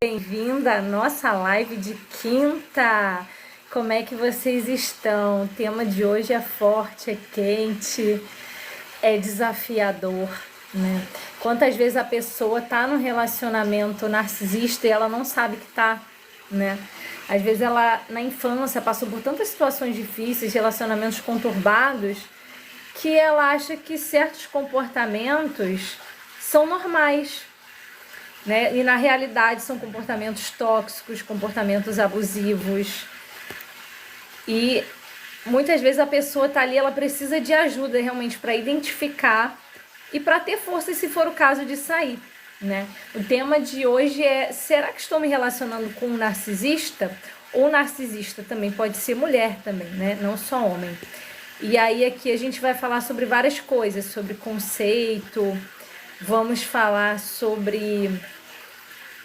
bem-vinda à nossa live de quinta. Como é que vocês estão? O tema de hoje é forte, é quente, é desafiador, né? Quantas vezes a pessoa tá num relacionamento narcisista e ela não sabe que tá, né? Às vezes ela, na infância, passou por tantas situações difíceis, relacionamentos conturbados, que ela acha que certos comportamentos são normais, né? E na realidade são comportamentos tóxicos, comportamentos abusivos. E muitas vezes a pessoa tá ali, ela precisa de ajuda realmente para identificar e para ter força se for o caso de sair, né? O tema de hoje é: será que estou me relacionando com um narcisista? Ou narcisista também pode ser mulher também, né? Não só homem. E aí aqui a gente vai falar sobre várias coisas, sobre conceito, vamos falar sobre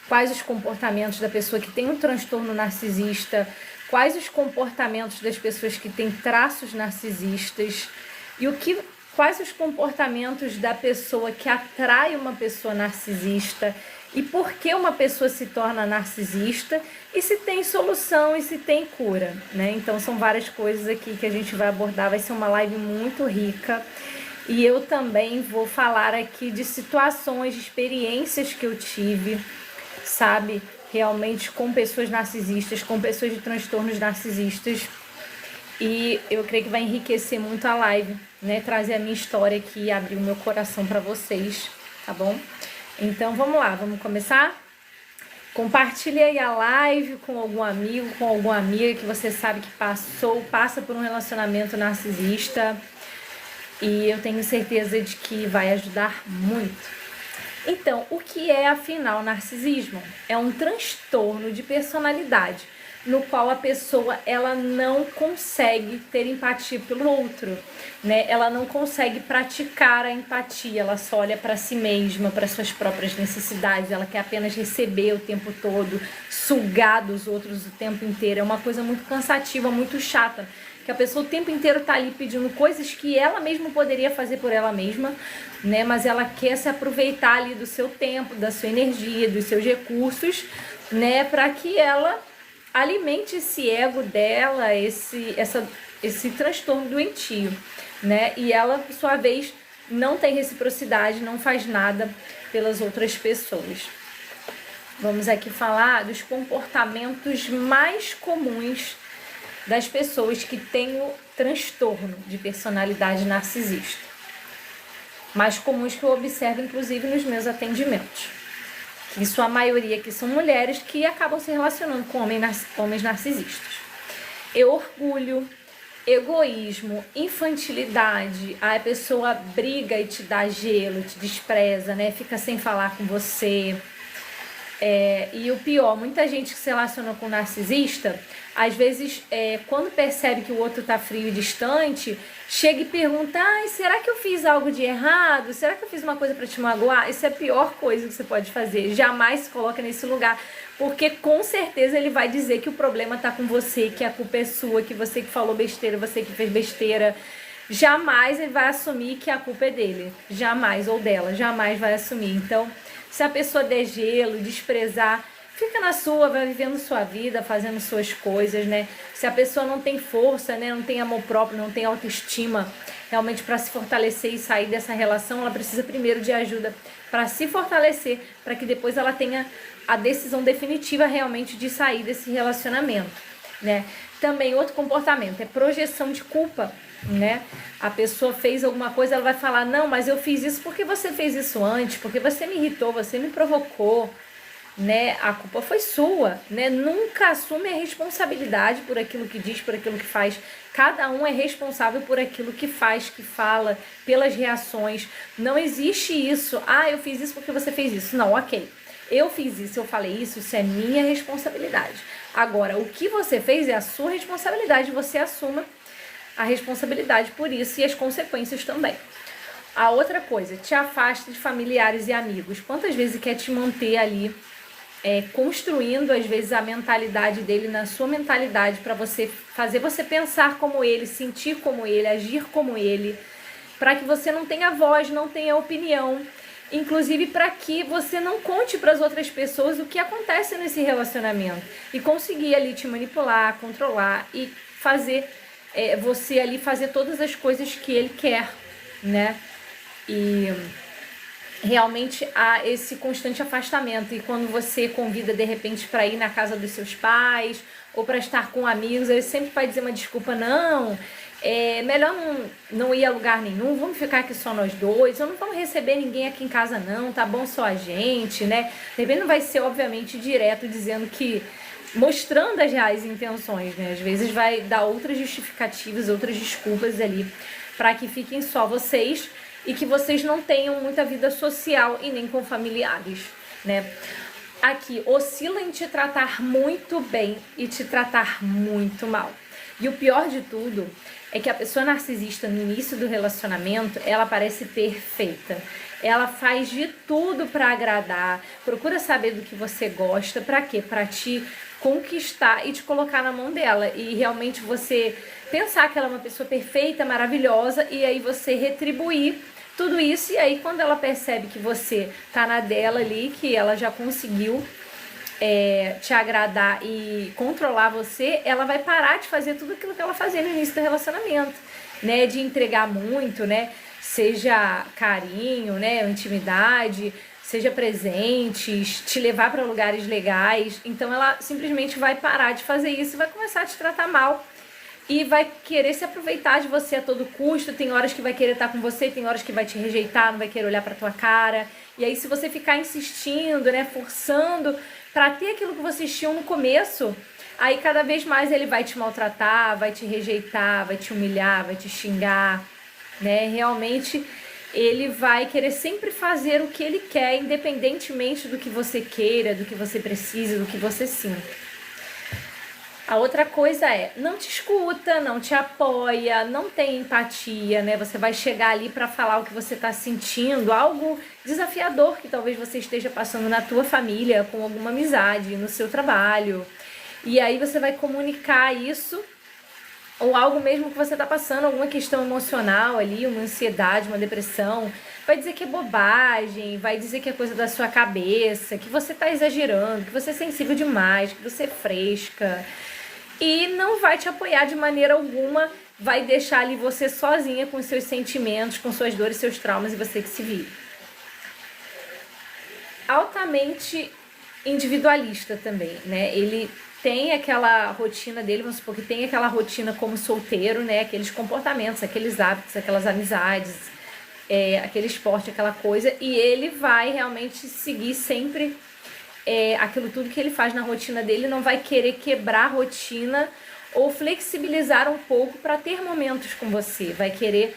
quais os comportamentos da pessoa que tem um transtorno narcisista, quais os comportamentos das pessoas que têm traços narcisistas e quais os comportamentos da pessoa que atrai uma pessoa narcisista e por que uma pessoa se torna narcisista e se tem solução e se tem cura, né? Então são várias coisas aqui que a gente vai abordar, vai ser uma live muito rica. E eu também vou falar aqui de situações, de experiências que eu tive, sabe, realmente com pessoas narcisistas, com pessoas de transtornos narcisistas. E eu creio que vai enriquecer muito a live, né? Trazer a minha história aqui e abrir o meu coração para vocês, tá bom? Então vamos lá, vamos começar? Compartilhe aí a live com algum amigo, com alguma amiga que você sabe que passa por um relacionamento narcisista. E eu tenho certeza de que vai ajudar muito. Então, o que é, afinal, narcisismo? É um transtorno de personalidade, no qual a pessoa ela não consegue ter empatia pelo outro, né? Ela não consegue praticar a empatia, ela só olha para si mesma, para suas próprias necessidades, ela quer apenas receber o tempo todo, sugar dos outros o tempo inteiro. É uma coisa muito cansativa, muito chata, que a pessoa o tempo inteiro tá ali pedindo coisas que ela mesma poderia fazer por ela mesma, né? Mas ela quer se aproveitar ali do seu tempo, da sua energia, dos seus recursos, né? Para que ela alimente esse ego dela, esse transtorno doentio, né? E ela, por sua vez, não tem reciprocidade, não faz nada pelas outras pessoas. Vamos aqui falar dos comportamentos mais comuns das pessoas que têm o transtorno de personalidade narcisista. Mais comuns que eu observo, inclusive, nos meus atendimentos. Em sua maioria que são mulheres que acabam se relacionando com homens narcisistas. É orgulho, egoísmo, infantilidade. A pessoa briga e te dá gelo, te despreza, né? Fica sem falar com você. E o pior, muita gente que se relaciona com narcisista, às vezes, quando percebe que o outro tá frio e distante, chega e pergunta: será que eu fiz algo de errado? Será que eu fiz uma coisa para te magoar? Isso é a pior coisa que você pode fazer. Jamais se coloca nesse lugar, porque com certeza ele vai dizer que o problema tá com você, que a culpa é sua, que você que falou besteira, você que fez besteira. Jamais ele vai assumir que a culpa é dele. Jamais, ou dela. Jamais vai assumir. Então, se a pessoa der gelo, desprezar, fica na sua, vai vivendo sua vida, fazendo suas coisas, né? Se a pessoa não tem força, né, não tem amor próprio, não tem autoestima, realmente para se fortalecer e sair dessa relação, ela precisa primeiro de ajuda para se fortalecer, para que depois ela tenha a decisão definitiva realmente de sair desse relacionamento, né? Também outro comportamento é projeção de culpa, né? A pessoa fez alguma coisa, ela vai falar: não, mas eu fiz isso porque você fez isso antes, porque você me irritou, você me provocou, né? A culpa foi sua, né? Nunca assume a responsabilidade por aquilo que diz, por aquilo que faz. Cada um é responsável por aquilo que faz, que fala, pelas reações. Não existe isso: eu fiz isso porque você fez isso. Não, ok, eu fiz isso, eu falei isso é minha responsabilidade. Agora, o que você fez é a sua responsabilidade, você assuma a responsabilidade por isso e as consequências também. A outra coisa, te afasta de familiares e amigos. Quantas vezes quer te manter ali, construindo às vezes a mentalidade dele na sua mentalidade, para você fazer você pensar como ele, sentir como ele, agir como ele, para que você não tenha voz, não tenha opinião. inclusive para que você não conte para as outras pessoas o que acontece nesse relacionamento e conseguir ali te manipular, controlar e fazer você ali fazer todas as coisas que ele quer, né? E realmente há esse constante afastamento. E quando você convida de repente para ir na casa dos seus pais ou para estar com amigos, ele sempre vai dizer uma desculpa: não, é melhor não ir a lugar nenhum, vamos ficar aqui só nós dois, ou não vamos receber ninguém aqui em casa não, tá bom só a gente, né? De repente não vai ser obviamente direto dizendo que, mostrando as reais intenções, né? Às vezes vai dar outras justificativas, outras desculpas ali para que fiquem só vocês e que vocês não tenham muita vida social e nem com familiares, né? Aqui, oscila em te tratar muito bem e te tratar muito mal. E o pior de tudo é que a pessoa narcisista no início do relacionamento, ela parece perfeita. Ela faz de tudo para agradar, procura saber do que você gosta, para quê? Para te conquistar e te colocar na mão dela. E realmente você pensar que ela é uma pessoa perfeita, maravilhosa, e aí você retribuir tudo isso. E aí quando ela percebe que você tá na dela ali, que ela já conseguiu te agradar e controlar você, ela vai parar de fazer tudo aquilo que ela fazia no início do relacionamento, né? De entregar muito, né? Seja carinho, né? Intimidade, seja presentes, te levar para lugares legais. Então ela simplesmente vai parar de fazer isso e vai começar a te tratar mal. E vai querer se aproveitar de você a todo custo. Tem horas que vai querer estar com você, tem horas que vai te rejeitar, não vai querer olhar pra tua cara. E aí se você ficar insistindo, né, forçando pra ter aquilo que vocês tinham no começo, aí cada vez mais ele vai te maltratar, vai te rejeitar, vai te humilhar, vai te xingar, né? Realmente ele vai querer sempre fazer o que ele quer, independentemente do que você queira, do que você precisa, do que você sinta. A outra coisa é, não te escuta, não te apoia, não tem empatia, né? Você vai chegar ali para falar o que você está sentindo, algo desafiador que talvez você esteja passando na tua família, com alguma amizade, no seu trabalho. E aí você vai comunicar isso, ou algo mesmo que você está passando, alguma questão emocional ali, uma ansiedade, uma depressão. Vai dizer que é bobagem, vai dizer que é coisa da sua cabeça, que você está exagerando, que você é sensível demais, que você é fresca. E não vai te apoiar de maneira alguma, vai deixar ali você sozinha com seus sentimentos, com suas dores, seus traumas, e você que se vire. Altamente individualista também, né? Ele tem aquela rotina dele, vamos supor que tem aquela rotina como solteiro, né? Aqueles comportamentos, aqueles hábitos, aquelas amizades, aquele esporte, aquela coisa, e ele vai realmente seguir sempre aquilo tudo que ele faz na rotina dele, não vai querer quebrar a rotina ou flexibilizar um pouco para ter momentos com você, vai querer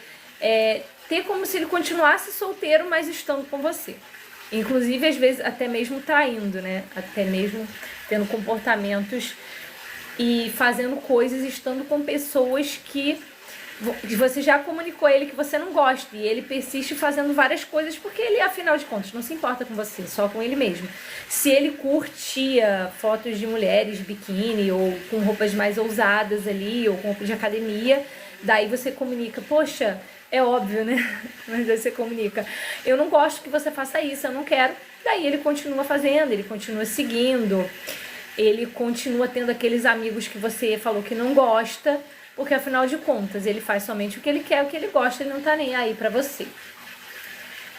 ter como se ele continuasse solteiro, mas estando com você. Inclusive, às vezes, até mesmo traindo, né? Até mesmo tendo comportamentos e fazendo coisas, estando com pessoas que você já comunicou a ele que você não gosta, e ele persiste fazendo várias coisas porque ele, afinal de contas, não se importa com você, só com ele mesmo. Se ele curtia fotos de mulheres de biquíni ou com roupas mais ousadas ali, ou com roupa de academia, daí você comunica: poxa, é óbvio, né? Mas daí você comunica: eu não gosto que você faça isso, eu não quero. Daí ele continua fazendo, ele continua seguindo, ele continua tendo aqueles amigos que você falou que não gosta, porque afinal de contas ele faz somente o que ele quer, o que ele gosta, ele não tá nem aí pra você.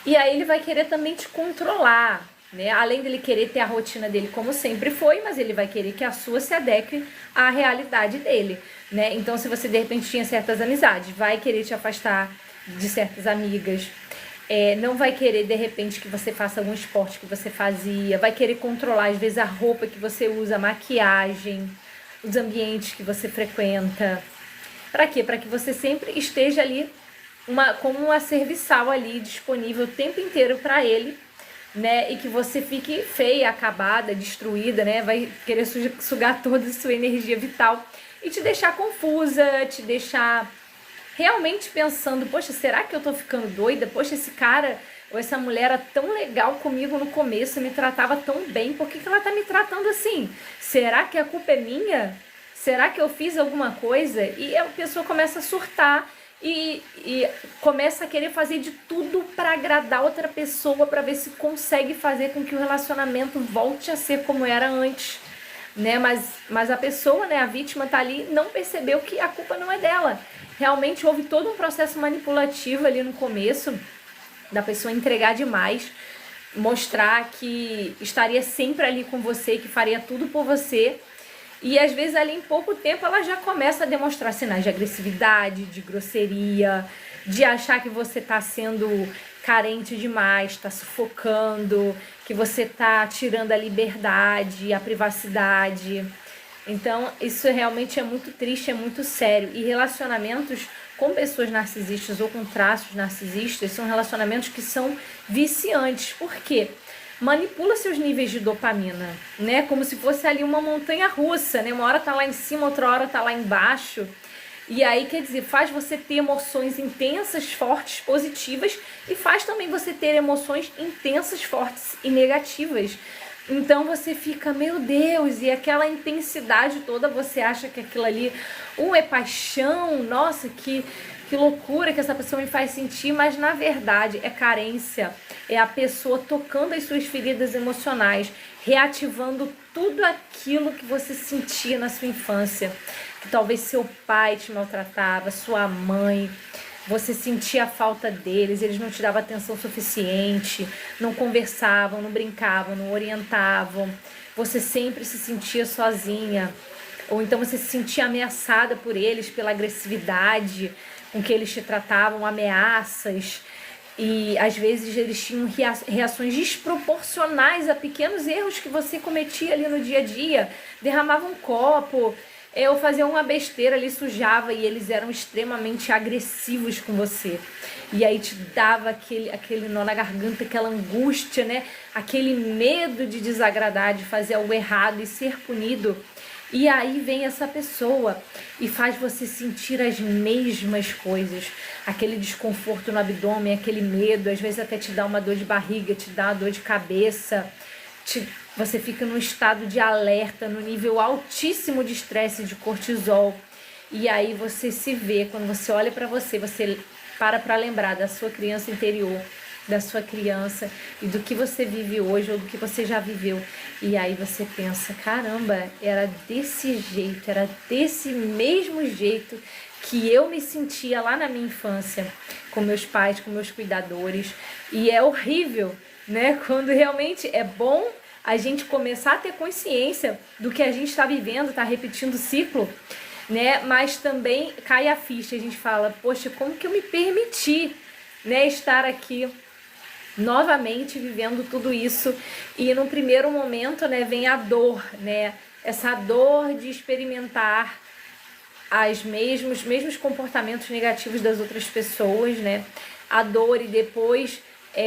E aí ele vai querer também te controlar, né? Além dele querer ter a rotina dele como sempre foi, mas ele vai querer que a sua se adeque à realidade dele, né? Então, se você de repente tinha certas amizades, vai querer te afastar de certas amigas, não vai querer de repente que você faça algum esporte que você fazia, vai querer controlar às vezes a roupa que você usa, a maquiagem, os ambientes que você frequenta. Para quê? Para que você sempre esteja ali como uma serviçal ali, disponível o tempo inteiro para ele, né? E que você fique feia, acabada, destruída, né? Vai querer sugar toda a sua energia vital e te deixar confusa, te deixar realmente pensando: poxa, será que eu tô ficando doida? Poxa, esse cara ou essa mulher era tão legal comigo no começo, me tratava tão bem, por que ela tá me tratando assim? Será que a culpa é minha? Será que eu fiz alguma coisa? E a pessoa começa a surtar e começa a querer fazer de tudo para agradar outra pessoa, para ver se consegue fazer com que o relacionamento volte a ser como era antes, né? Mas a pessoa, né, a vítima tá ali, não percebeu que a culpa não é dela. Realmente houve todo um processo manipulativo ali no começo, da pessoa entregar demais, mostrar que estaria sempre ali com você, que faria tudo por você. E às vezes ali em pouco tempo ela já começa a demonstrar sinais de agressividade, de grosseria, de achar que você está sendo carente demais, está sufocando, que você está tirando a liberdade, a privacidade. Então isso realmente é muito triste, é muito sério. E relacionamentos com pessoas narcisistas ou com traços narcisistas são relacionamentos que são viciantes. Por quê? Manipula seus níveis de dopamina, né? Como se fosse ali uma montanha russa, né? Uma hora tá lá em cima, outra hora tá lá embaixo. E aí, quer dizer, faz você ter emoções intensas, fortes, positivas, e faz também você ter emoções intensas, fortes e negativas. Então você fica, meu Deus, e aquela intensidade toda, você acha que aquilo ali, é paixão, nossa, que loucura que essa pessoa me faz sentir, mas na verdade é carência, é a pessoa tocando as suas feridas emocionais, reativando tudo aquilo que você sentia na sua infância, que talvez seu pai te maltratava, sua mãe, você sentia a falta deles, eles não te davam atenção suficiente, não conversavam, não brincavam, não orientavam, você sempre se sentia sozinha, ou então você se sentia ameaçada por eles, pela agressividade com que eles te tratavam, ameaças, e às vezes eles tinham reações desproporcionais a pequenos erros que você cometia ali no dia a dia, derramava um copo, ou fazia uma besteira ali, sujava, e eles eram extremamente agressivos com você, e aí te dava aquele nó na garganta, aquela angústia, né? Aquele medo de desagradar, de fazer algo errado e ser punido. E aí vem essa pessoa e faz você sentir as mesmas coisas, aquele desconforto no abdômen, aquele medo, às vezes até te dá uma dor de barriga, te dá uma dor de cabeça, você fica num estado de alerta, no nível altíssimo de estresse, de cortisol. E aí você se vê, quando você olha para você para lembrar da sua criança interior, da sua criança e do que você vive hoje ou do que você já viveu. E aí você pensa, caramba, era desse jeito, era desse mesmo jeito que eu me sentia lá na minha infância, com meus pais, com meus cuidadores. E é horrível, né? Quando realmente é bom a gente começar a ter consciência do que a gente está vivendo, está repetindo o ciclo, né? Mas também cai a ficha, a gente fala, poxa, como que eu me permiti, né, estar aqui novamente vivendo tudo isso? E no primeiro momento, né, vem a dor, né, essa dor de experimentar os mesmos comportamentos negativos das outras pessoas, né, a dor, e depois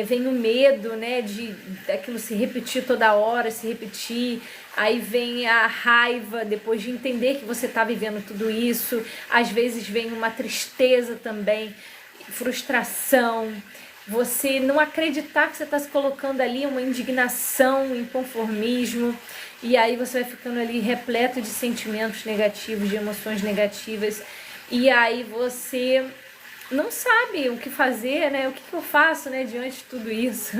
vem o medo, né, de aquilo se repetir toda hora, se repetir. Aí vem a raiva, depois de entender que você está vivendo tudo isso. Às vezes vem uma tristeza também, frustração, você não acreditar que você está se colocando ali, uma indignação, um inconformismo, e aí você vai ficando ali repleto de sentimentos negativos, de emoções negativas, e aí você não sabe o que fazer, né? O que eu faço, né, diante de tudo isso?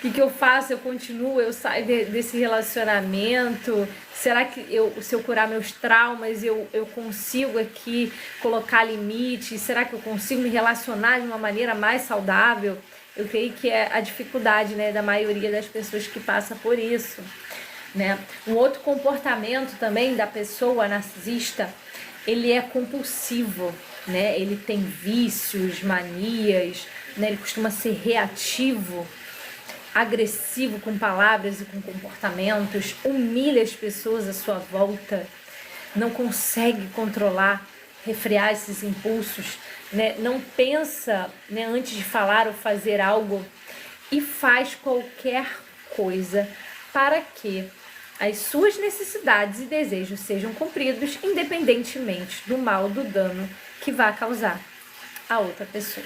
O que eu faço? Eu continuo? Eu saio desse relacionamento? Será que se eu curar meus traumas, eu consigo aqui colocar limites? Será que eu consigo me relacionar de uma maneira mais saudável? Eu creio que é a dificuldade, né, da maioria das pessoas que passa por isso, né? Um outro comportamento também da pessoa narcisista, ele é compulsivo, né? Ele tem vícios, manias, né? Ele costuma ser reativo, agressivo com palavras e com comportamentos, humilha as pessoas à sua volta, não consegue controlar, refrear esses impulsos, né? Não pensa, né, antes de falar ou fazer algo, e faz qualquer coisa para que as suas necessidades e desejos sejam cumpridos, independentemente do mal, do dano que vá causar a outra pessoa.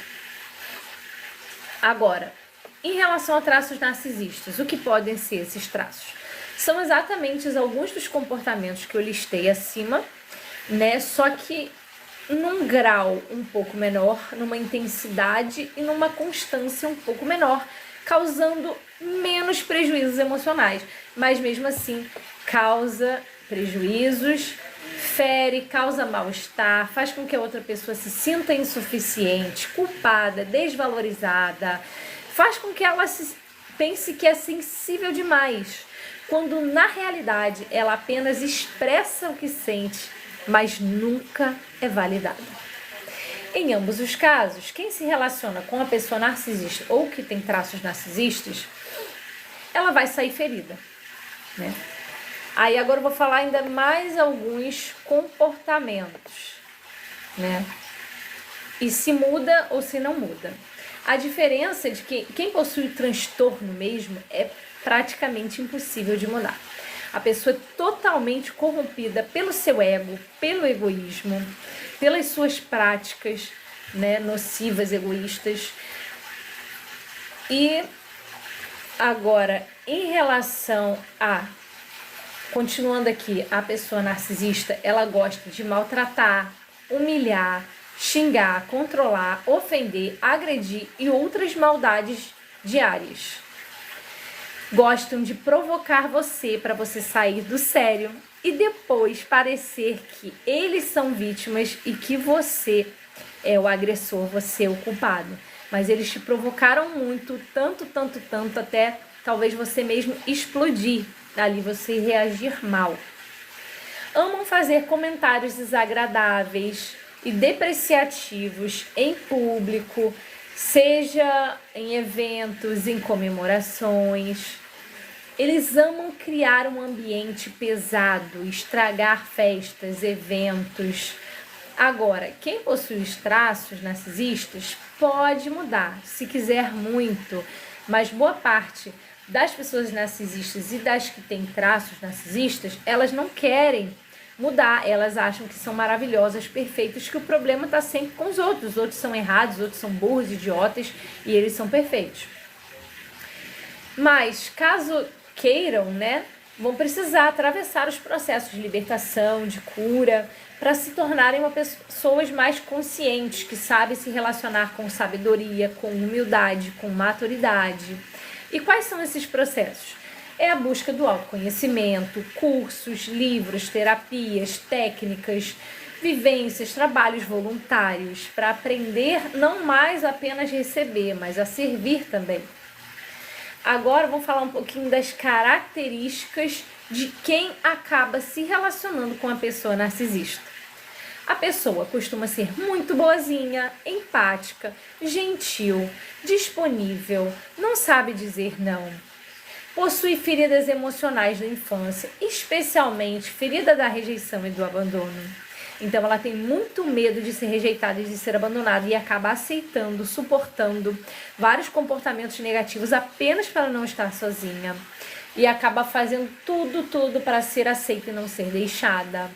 Agora, em relação a traços narcisistas, o que podem ser esses traços? São exatamente alguns dos comportamentos que eu listei acima, né? Só que num grau um pouco menor, numa intensidade e numa constância um pouco menor, causando menos prejuízos emocionais, mas mesmo assim causa prejuízos, fere, causa mal-estar, faz com que a outra pessoa se sinta insuficiente, culpada, desvalorizada, faz com que ela pense que é sensível demais, quando na realidade ela apenas expressa o que sente, mas nunca é validada. Em ambos os casos, quem se relaciona com a pessoa narcisista ou que tem traços narcisistas, ela vai sair ferida, né? Aí agora eu vou falar ainda mais alguns comportamentos, né? E se muda ou se não muda. A diferença é de que quem possui transtorno mesmo é praticamente impossível de mudar. A pessoa é totalmente corrompida pelo seu ego, pelo egoísmo, pelas suas práticas, né, nocivas, egoístas. E agora, em relação a, continuando aqui, a pessoa narcisista, ela gosta de maltratar, humilhar, xingar, controlar, ofender, agredir e outras maldades diárias. Gostam de provocar você para você sair do sério e depois parecer que eles são vítimas e que você é o agressor, você é o culpado. Mas eles te provocaram muito, tanto, até talvez você mesmo explodir, ali você reagir mal. Amam fazer comentários desagradáveis e depreciativos em público, seja em eventos, em comemorações. Eles amam criar um ambiente pesado, estragar festas, eventos. Agora, quem possui os traços narcisistas pode mudar, se quiser muito, mas boa parte das pessoas narcisistas e das que têm traços narcisistas, elas não querem mudar, elas acham que são maravilhosas, perfeitas, que o problema está sempre com os outros são errados, os outros são burros, idiotas e eles são perfeitos. Mas caso queiram, né, vão precisar atravessar os processos de libertação, de cura, para se tornarem pessoas mais conscientes, que sabem se relacionar com sabedoria, com humildade, com maturidade. E quais são esses processos? É a busca do autoconhecimento, cursos, livros, terapias, técnicas, vivências, trabalhos voluntários, para aprender não mais apenas receber, mas a servir também. Agora vamos falar um pouquinho das características de quem acaba se relacionando com a pessoa narcisista. A pessoa costuma ser muito boazinha, empática, gentil, disponível, não sabe dizer não. Possui feridas emocionais da infância, especialmente ferida da rejeição e do abandono. Então ela tem muito medo de ser rejeitada e de ser abandonada e acaba aceitando, suportando vários comportamentos negativos apenas para não estar sozinha. E acaba fazendo tudo para ser aceita e não ser deixada.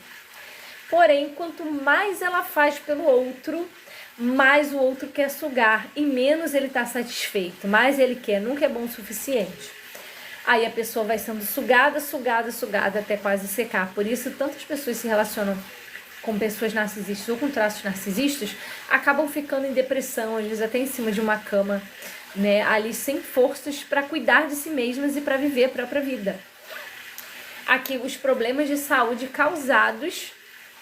Porém, quanto mais ela faz pelo outro, mais o outro quer sugar e menos ele está satisfeito. Mais ele quer, nunca é bom o suficiente. Aí a pessoa vai sendo sugada até quase secar. Por isso, tantas pessoas se relacionam com pessoas narcisistas ou com traços narcisistas, acabam ficando em depressão, às vezes até em cima de uma cama, né, ali sem forças para cuidar de si mesmas e para viver a própria vida. Aqui os problemas de saúde causados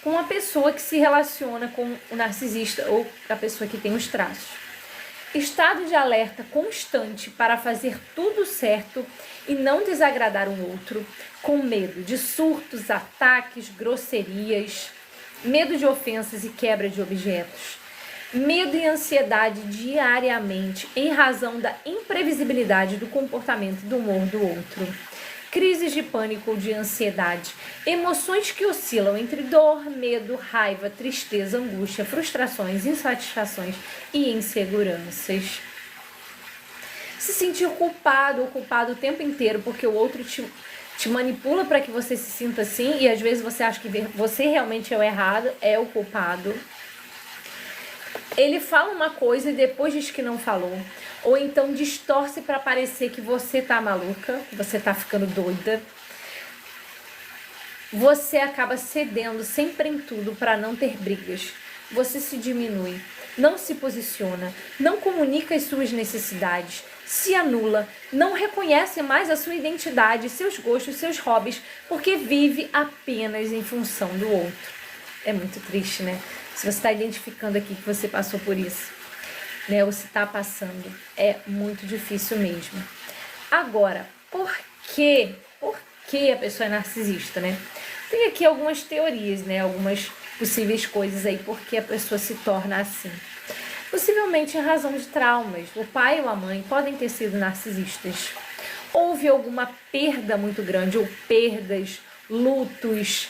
com a pessoa que se relaciona com o narcisista ou a pessoa que tem os traços. Estado de alerta constante para fazer tudo certo e não desagradar um outro, com medo de surtos, ataques, grosserias, medo de ofensas e quebra de objetos, medo e ansiedade diariamente em razão da imprevisibilidade do comportamento e do humor do outro, crises de pânico ou de ansiedade, emoções que oscilam entre dor, medo, raiva, tristeza, angústia, frustrações, insatisfações e inseguranças. Se sentir culpado ou culpado o tempo inteiro porque o outro te manipula para que você se sinta assim e às vezes você acha que você realmente é o errado, é o culpado. Ele fala uma coisa e depois diz que não falou. Ou então distorce para parecer que você tá maluca, que você tá ficando doida. Você acaba cedendo sempre em tudo para não ter brigas. você se diminui, não se posiciona, não comunica as suas necessidades, se anula, não reconhece mais a sua identidade, seus gostos, seus hobbies, porque vive apenas em função do outro. É muito triste, né? Se você está identificando aqui que você passou por isso, né? Ou se está passando, é muito difícil mesmo. Agora, por que a pessoa é narcisista, né? Tem aqui algumas teorias, né? Algumas possíveis coisas aí por que a pessoa se torna assim. Possivelmente em razão de traumas. O pai ou a mãe podem ter sido narcisistas. Houve alguma perda muito grande, ou perdas, lutos,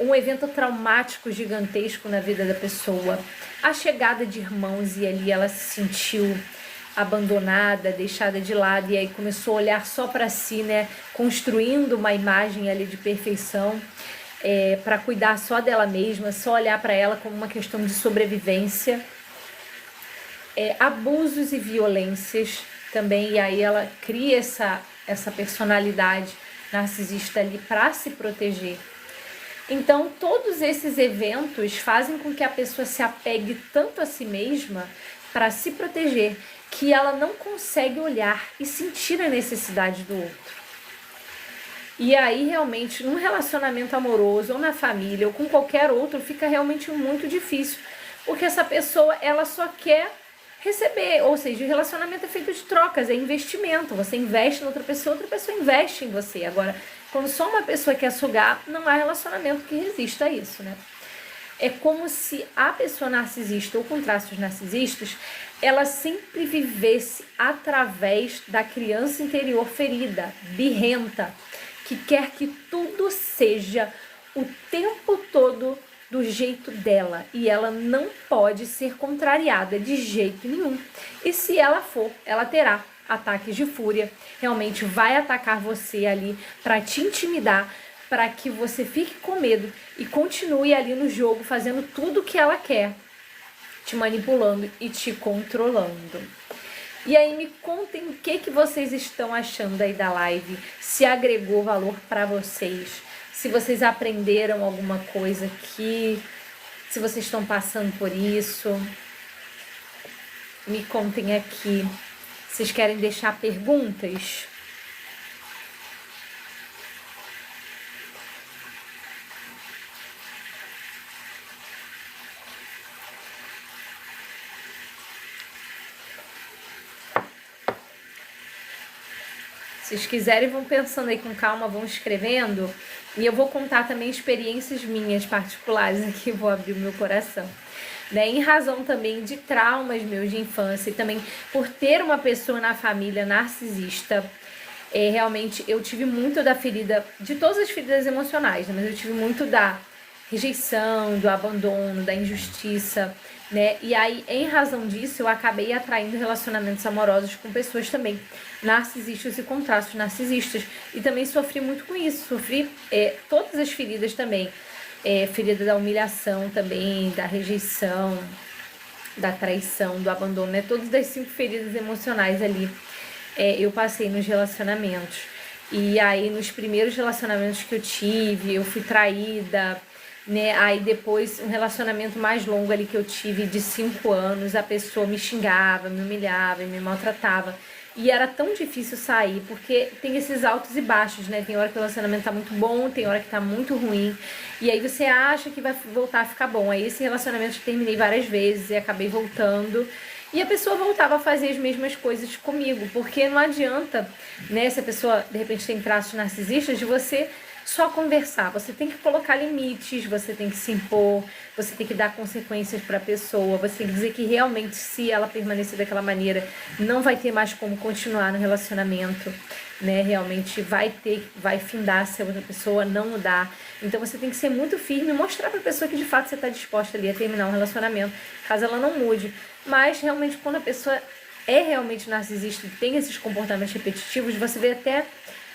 um evento traumático gigantesco na vida da pessoa. A chegada de irmãos e ali ela se sentiu abandonada, deixada de lado, e aí começou a olhar só para si, né? Construindo uma imagem ali de perfeição, para cuidar só dela mesma, só olhar para ela como uma questão de sobrevivência. Abusos e violências também, e aí ela cria essa personalidade narcisista ali para se proteger. Então, todos esses eventos fazem com que a pessoa se apegue tanto a si mesma para se proteger, que ela não consegue olhar e sentir a necessidade do outro. E aí, realmente, num relacionamento amoroso, ou na família, ou com qualquer outro, fica realmente muito difícil, porque essa pessoa, ela só quer receber, ou seja, o relacionamento é feito de trocas, é investimento, você investe na outra pessoa investe em você. Agora, quando só uma pessoa quer sugar, não há relacionamento que resista a isso, né? É como se a pessoa narcisista ou com traços narcisistas, ela sempre vivesse através da criança interior ferida, birrenta, que quer que tudo seja o tempo todo do jeito dela, e ela não pode ser contrariada de jeito nenhum. E se ela for, ela terá ataques de fúria, realmente vai atacar você ali para te intimidar, para que você fique com medo e continue ali no jogo fazendo tudo o que ela quer, te manipulando e te controlando. E aí me contem o que vocês estão achando aí da live, se agregou valor para vocês, se vocês aprenderam alguma coisa aqui, se vocês estão passando por isso. Me contem aqui. Vocês querem deixar perguntas? Se vocês quiserem, vão pensando aí com calma, vão escrevendo. E eu vou contar também experiências minhas particulares aqui, vou abrir o meu coração. Né? Em razão também de traumas meus de infância e também por ter uma pessoa na família narcisista, realmente eu tive muito da ferida, de todas as feridas emocionais, né? Mas eu tive muito da rejeição, do abandono, da injustiça, né? E aí, em razão disso, eu acabei atraindo relacionamentos amorosos com pessoas também narcisistas e com traços narcisistas. E também sofri muito com isso, sofri todas as feridas também. Ferida da humilhação também, da rejeição, da traição, do abandono, né? Todas as 5 feridas emocionais ali eu passei nos relacionamentos. E aí, nos primeiros relacionamentos que eu tive, eu fui traída, né? Aí depois, um relacionamento mais longo ali que eu tive, de 5 anos, a pessoa me xingava, me humilhava, me maltratava. E era tão difícil sair, porque tem esses altos e baixos, né? Tem hora que o relacionamento tá muito bom, tem hora que tá muito ruim. E aí você acha que vai voltar a ficar bom. Aí esse relacionamento eu terminei várias vezes e acabei voltando. E a pessoa voltava a fazer as mesmas coisas comigo, porque não adianta, né? Se a pessoa, de repente, tem traços narcisistas, de você só conversar. Você tem que colocar limites, você tem que se impor, você tem que dar consequências para a pessoa, você tem que dizer que realmente, se ela permanecer daquela maneira, não vai ter mais como continuar no relacionamento, né? Realmente vai findar se a outra pessoa não mudar. Então você tem que ser muito firme e mostrar para a pessoa que de fato você está disposta ali a terminar um relacionamento, caso ela não mude. Mas realmente, quando a pessoa é realmente narcisista e tem esses comportamentos repetitivos, você vê até,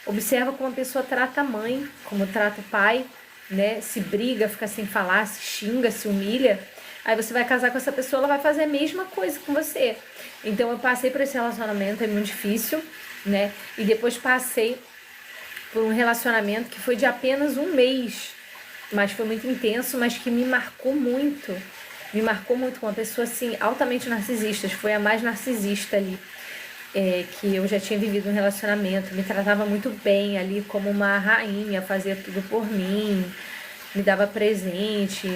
observa como a pessoa trata a mãe, como trata o pai, né? Se briga, fica sem falar, se xinga, se humilha. Aí você vai casar com essa pessoa, ela vai fazer a mesma coisa com você. Então eu passei por esse relacionamento, é muito difícil, né? E depois passei por um relacionamento que foi de apenas 1 mês, mas foi muito intenso, mas que me marcou muito. me marcou muito, uma pessoa assim, altamente narcisista, foi a mais narcisista ali, que eu já tinha vivido um relacionamento, me tratava muito bem ali como uma rainha, fazia tudo por mim, me dava presente,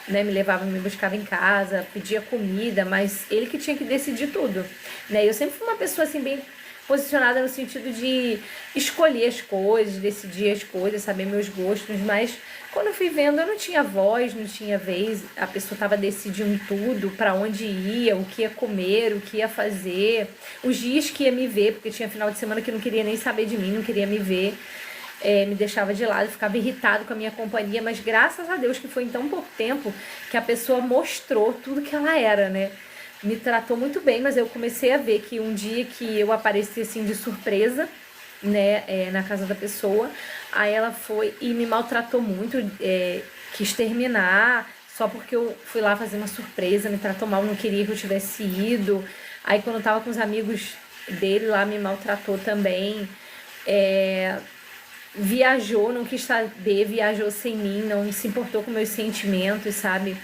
né, me levava, me buscava em casa, pedia comida, mas ele que tinha que decidir tudo, né? Eu sempre fui uma pessoa assim bem posicionada no sentido de escolher as coisas, decidir as coisas, saber meus gostos, mas quando eu fui vendo eu não tinha voz, não tinha vez, a pessoa estava decidindo tudo, para onde ia, o que ia comer, o que ia fazer, os dias que ia me ver, porque tinha final de semana que não queria nem saber de mim, não queria me ver. Me deixava de lado, ficava irritado com a minha companhia, mas graças a Deus que foi em tão pouco tempo que a pessoa mostrou tudo que ela era, né? Me tratou muito bem, mas eu comecei a ver que um dia que eu apareci assim de surpresa, né, na casa da pessoa, aí ela foi e me maltratou muito, quis terminar, só porque eu fui lá fazer uma surpresa, me tratou mal, não queria que eu tivesse ido. Aí quando eu tava com os amigos dele lá, me maltratou também. Viajou, não quis saber, viajou sem mim, não se importou com meus sentimentos, sabe?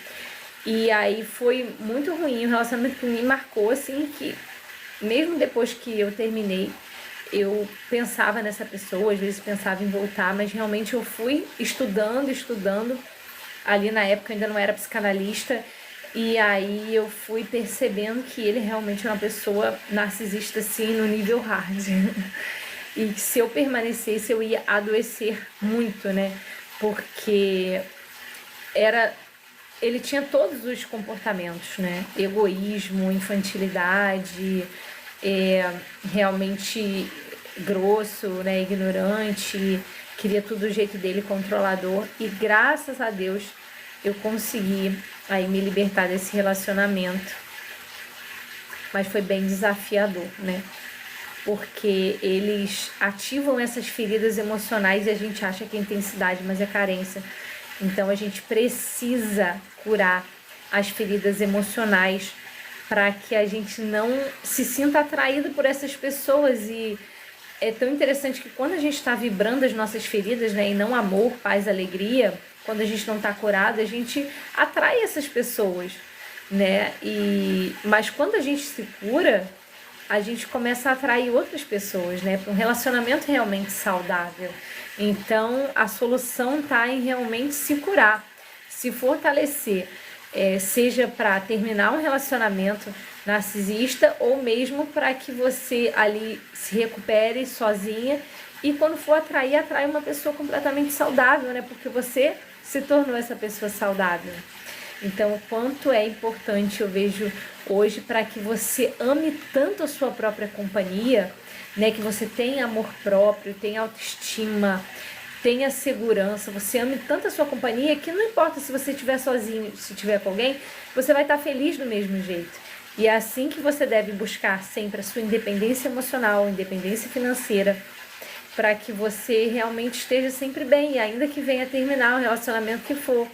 E aí foi muito ruim, um relacionamento que me marcou, assim, que mesmo depois que eu terminei, eu pensava nessa pessoa, às vezes pensava em voltar, mas realmente eu fui estudando, ali na época eu ainda não era psicanalista, e aí eu fui percebendo que ele realmente é uma pessoa narcisista, assim, no nível hard. E que se eu permanecesse eu ia adoecer muito, né? Porque ele tinha todos os comportamentos, né? Egoísmo, infantilidade, realmente grosso, né? Ignorante, queria tudo do jeito dele, controlador. E graças a Deus eu consegui aí me libertar desse relacionamento. Mas foi bem desafiador, né? Porque eles ativam essas feridas emocionais e a gente acha que é intensidade, mas é carência. Então a gente precisa curar as feridas emocionais para que a gente não se sinta atraído por essas pessoas. E é tão interessante que quando a gente está vibrando as nossas feridas, né, e não amor, paz, alegria, quando a gente não está curado, a gente atrai essas pessoas, né? Mas quando a gente se cura, a gente começa a atrair outras pessoas, né, para um relacionamento realmente saudável. Então, a solução está em realmente se curar, se fortalecer, seja para terminar um relacionamento narcisista ou mesmo para que você ali se recupere sozinha e quando for atrair, atrai uma pessoa completamente saudável, né, porque você se tornou essa pessoa saudável. Então, o quanto é importante eu vejo hoje para que você ame tanto a sua própria companhia, né? Que você tenha amor próprio, tenha autoestima, tenha segurança, você ame tanto a sua companhia que não importa se você estiver sozinho, se estiver com alguém, você vai estar feliz do mesmo jeito. E é assim que você deve buscar sempre a sua independência emocional, independência financeira, para que você realmente esteja sempre bem, e ainda que venha terminar o relacionamento que for,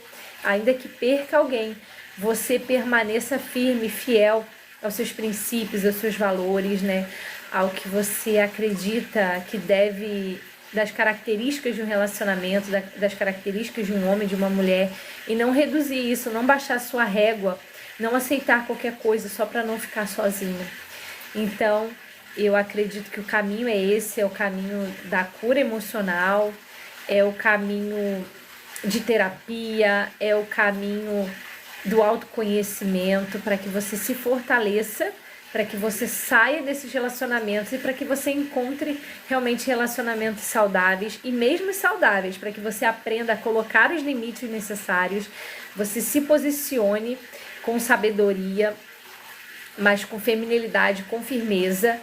ainda que perca alguém, você permaneça firme, fiel aos seus princípios, aos seus valores, né? Ao que você acredita que deve, das características de um relacionamento, das características de um homem, de uma mulher, e não reduzir isso, não baixar sua régua, não aceitar qualquer coisa só para não ficar sozinho. Então, eu acredito que o caminho é esse, é o caminho da cura emocional, é o caminho de terapia, é o caminho do autoconhecimento, para que você se fortaleça, para que você saia desses relacionamentos e para que você encontre realmente relacionamentos saudáveis e mesmo saudáveis, para que você aprenda a colocar os limites necessários, você se posicione com sabedoria, mas com feminilidade, com firmeza,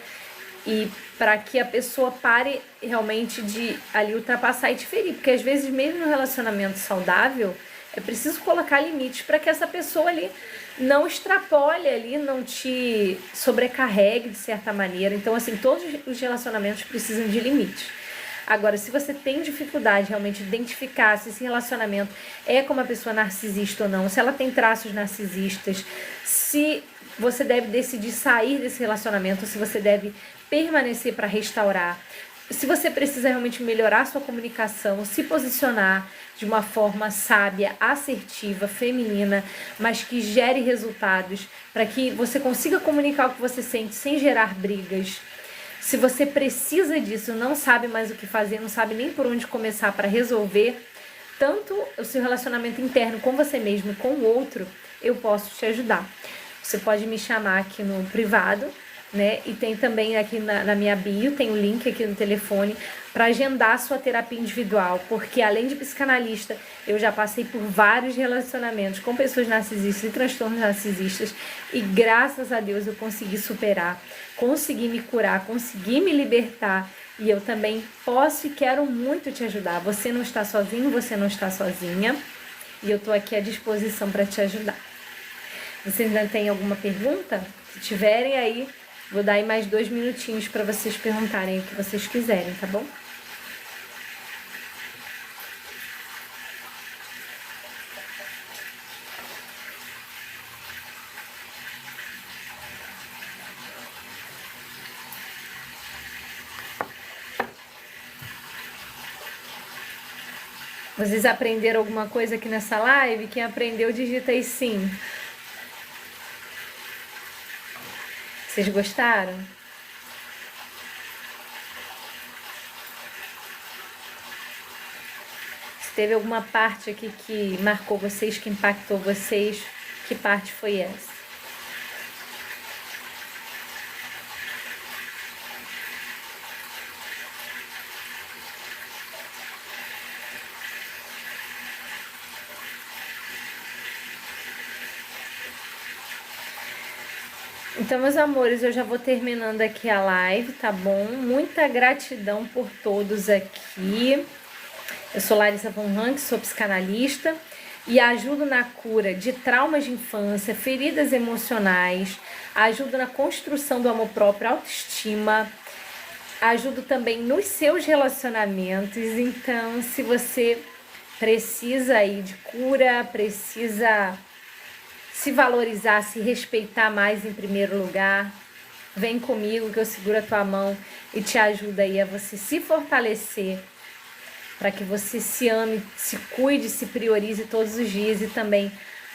e para que a pessoa pare realmente de ali ultrapassar e te ferir, porque às vezes mesmo no relacionamento saudável é preciso colocar limites para que essa pessoa ali não extrapole ali, não te sobrecarregue de certa maneira. Então assim, todos os relacionamentos precisam de limites. Agora, se você tem dificuldade realmente de identificar se esse relacionamento é com uma pessoa narcisista ou não, se ela tem traços narcisistas, se você deve decidir sair desse relacionamento, se você deve permanecer para restaurar, se você precisa realmente melhorar sua comunicação, se posicionar de uma forma sábia, assertiva, feminina, mas que gere resultados, para que você consiga comunicar o que você sente sem gerar brigas. Se você precisa disso, não sabe mais o que fazer, não sabe nem por onde começar para resolver, tanto o seu relacionamento interno com você mesmo e com o outro, eu posso te ajudar. Você pode me chamar aqui no privado, né? E tem também aqui na minha bio, tem o link aqui no telefone para agendar a sua terapia individual, porque além de psicanalista, eu já passei por vários relacionamentos com pessoas narcisistas e transtornos narcisistas e graças a Deus eu consegui superar, consegui me curar, consegui me libertar e eu também posso e quero muito te ajudar. Você não está sozinho, você não está sozinha e eu estou aqui à disposição para te ajudar. Vocês ainda têm alguma pergunta? Se tiverem aí, vou dar aí mais 2 minutinhos para vocês perguntarem o que vocês quiserem, tá bom? Vocês aprenderam alguma coisa aqui nessa live? Quem aprendeu, digita aí sim. Vocês gostaram? Se teve alguma parte aqui que marcou vocês, que impactou vocês, que parte foi essa? Então, meus amores, eu já vou terminando aqui a live, tá bom? Muita gratidão por todos aqui. Eu sou Larissa Von Rank, sou psicanalista e ajudo na cura de traumas de infância, feridas emocionais, ajudo na construção do amor próprio, autoestima, ajudo também nos seus relacionamentos. Então, se você precisa aí de cura, precisa se valorizar, se respeitar mais em primeiro lugar, vem comigo que eu seguro a tua mão e te ajudo aí a você se fortalecer, para que você se ame, se cuide, se priorize todos os dias e também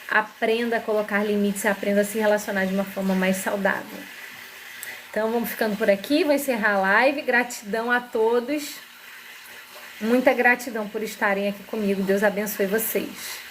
aprenda a colocar limites, aprenda a se relacionar de uma forma mais saudável. Então vamos ficando por aqui, vou encerrar a live. Gratidão a todos, muita gratidão por estarem aqui comigo. Deus abençoe vocês.